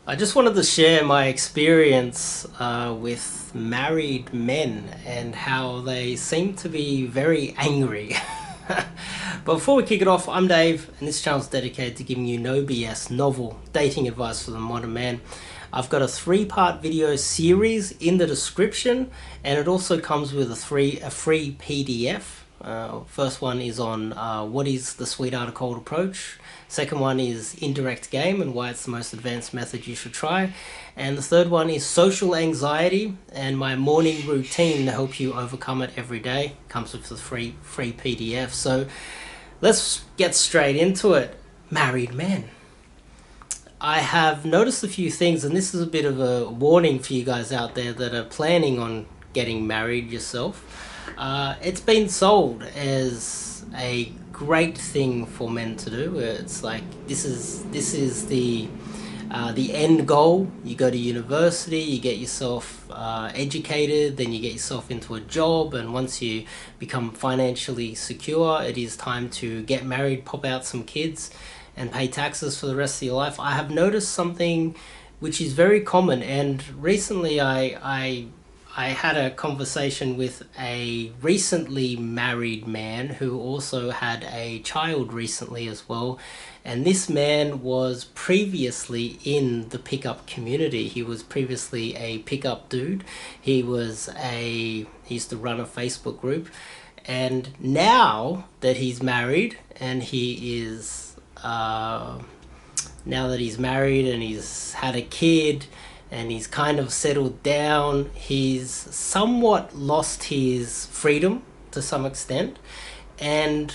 I just wanted to share my experience with married men and how they seem to be very angry. But before we kick it off, I'm Dave, and this channel is dedicated to giving you no BS novel dating advice for the modern man. I've got a three-part video series in the description, and it also comes with a free PDF. First one is on what is the sweetheart cold approach. Second one is indirect game and why it's the most advanced method you should try. And the third one is social anxiety and my morning routine to help you overcome it every day. Comes with the free PDF. So let's get straight into it. Married men. I have noticed a few things, and this is a bit of a warning for you guys out there that are planning on getting married yourself. It's been sold as a great thing for men to do. It's like this is the end goal. You go to university, you get yourself educated, then you get yourself into a job, and once you become financially secure, it is time to get married, pop out some kids, and pay taxes for the rest of your life. I have noticed something which is very common, and recently I had a conversation with a recently married man who also had a child recently as well. And this man was previously in the pickup community. He was previously a pickup dude. He used to run a Facebook group. And now that he's married and now that he's married and he's had a kid, and he's kind of settled down, he's somewhat lost his freedom to some extent. And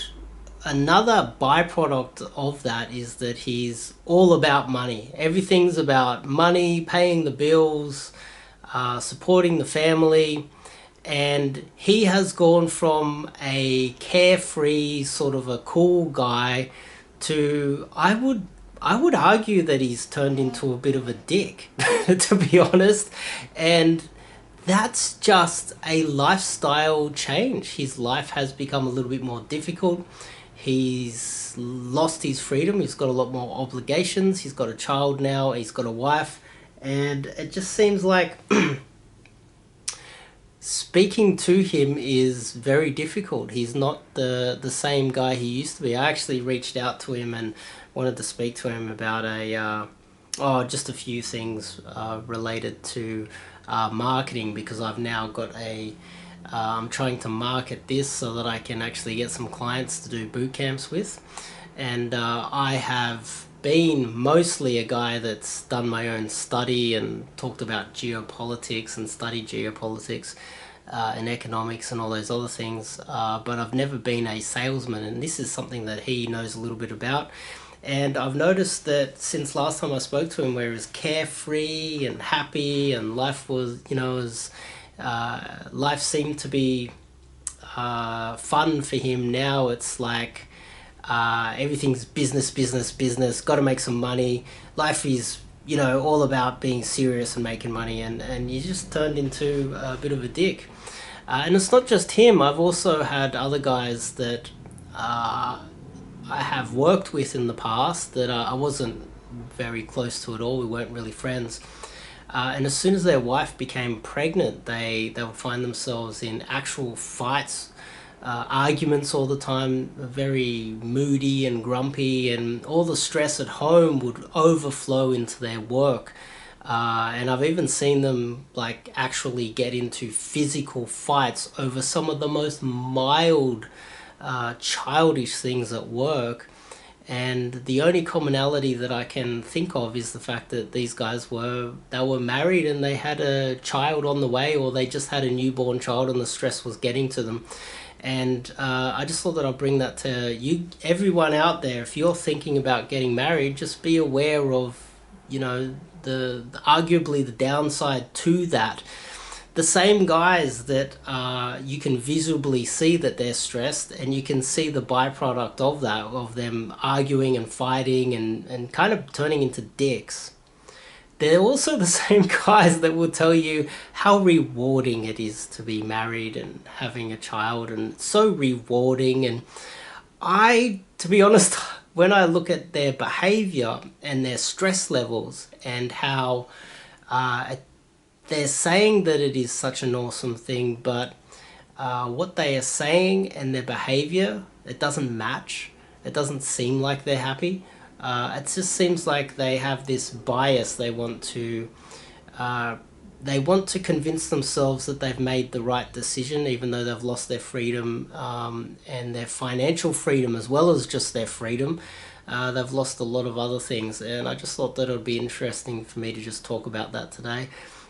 another byproduct of that is that he's all about money. Everything's about money, paying the bills, supporting the family. And he has gone from a carefree, sort of a cool guy to, I would argue that he's turned into a bit of a dick, to be honest. And that's just a lifestyle change. His life has become a little bit more difficult. He's lost his freedom. He's got a lot more obligations. He's got a child now. He's got a wife. And it just seems like speaking to him is very difficult. He's not the same guy he used to be. I actually reached out to him and wanted to speak to him about just a few things related to marketing, because I've now got I'm trying to market this so that I can actually get some clients to do boot camps with. And I have been mostly a guy that's done my own study and talked about geopolitics and studied geopolitics and economics and all those other things, but I've never been a salesman, and this is something that he knows a little bit about. And I've noticed that since last time I spoke to him, where he was carefree and happy and life was, life seemed to be fun for him. Now it's like everything's business, got to make some money. Life is, all about being serious and making money, and you just turned into a bit of a dick. And it's not just him. I've also had other guys that I have worked with in the past that I wasn't very close to at all. We weren't really friends. And as soon as their wife became pregnant, they would find themselves in actual fights, arguments all the time, very moody and grumpy, and all the stress at home would overflow into their work. And I've even seen them like actually get into physical fights over some of the most mild childish things at work. And the only commonality that I can think of is the fact that these guys were married and they had a child on the way, or they just had a newborn child and the stress was getting to them. And I just thought that I'll bring that to you, everyone out there. If you're thinking about getting married, just be aware of, the arguably the downside to that. The same guys that you can visibly see that they're stressed, and you can see the byproduct of that, of them arguing and fighting and kind of turning into dicks. They're also the same guys that will tell you how rewarding it is to be married and having a child, and it's so rewarding. And to be honest, when I look at their behavior and their stress levels and how they're saying that it is such an awesome thing, but what they are saying and their behavior, it doesn't match. It doesn't seem like they're happy. It just seems like they have this bias. They want to convince themselves that they've made the right decision, even though they've lost their freedom and their financial freedom, as well as just their freedom. They've lost a lot of other things, and I just thought that it would be interesting for me to just talk about that today.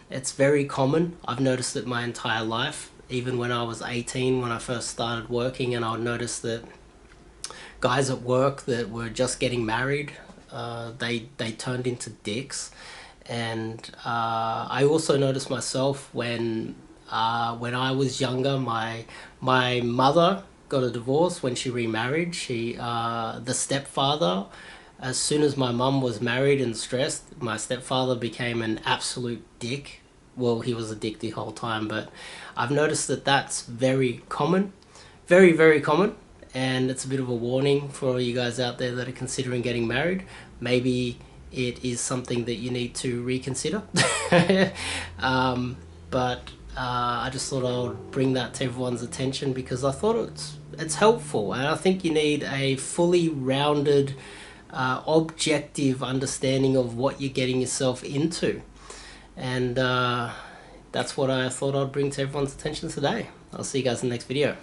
It's very common. I've noticed it my entire life, even when I was 18, when I first started working, and I would notice that guys at work that were just getting married, they turned into dicks. And I also noticed myself when I was younger, my mother got a divorce when she remarried. The stepfather, as soon as my mum was married and stressed, my stepfather became an absolute dick. Well, he was a dick the whole time, but I've noticed that that's very common, very, very common. And it's a bit of a warning for all you guys out there that are considering getting married. Maybe it is something that you need to reconsider. But I just thought I would bring that to everyone's attention because I thought it's helpful, and I think you need a fully rounded, objective understanding of what you're getting yourself into. And that's what I thought I'd bring to everyone's attention today. I'll see you guys in the next video.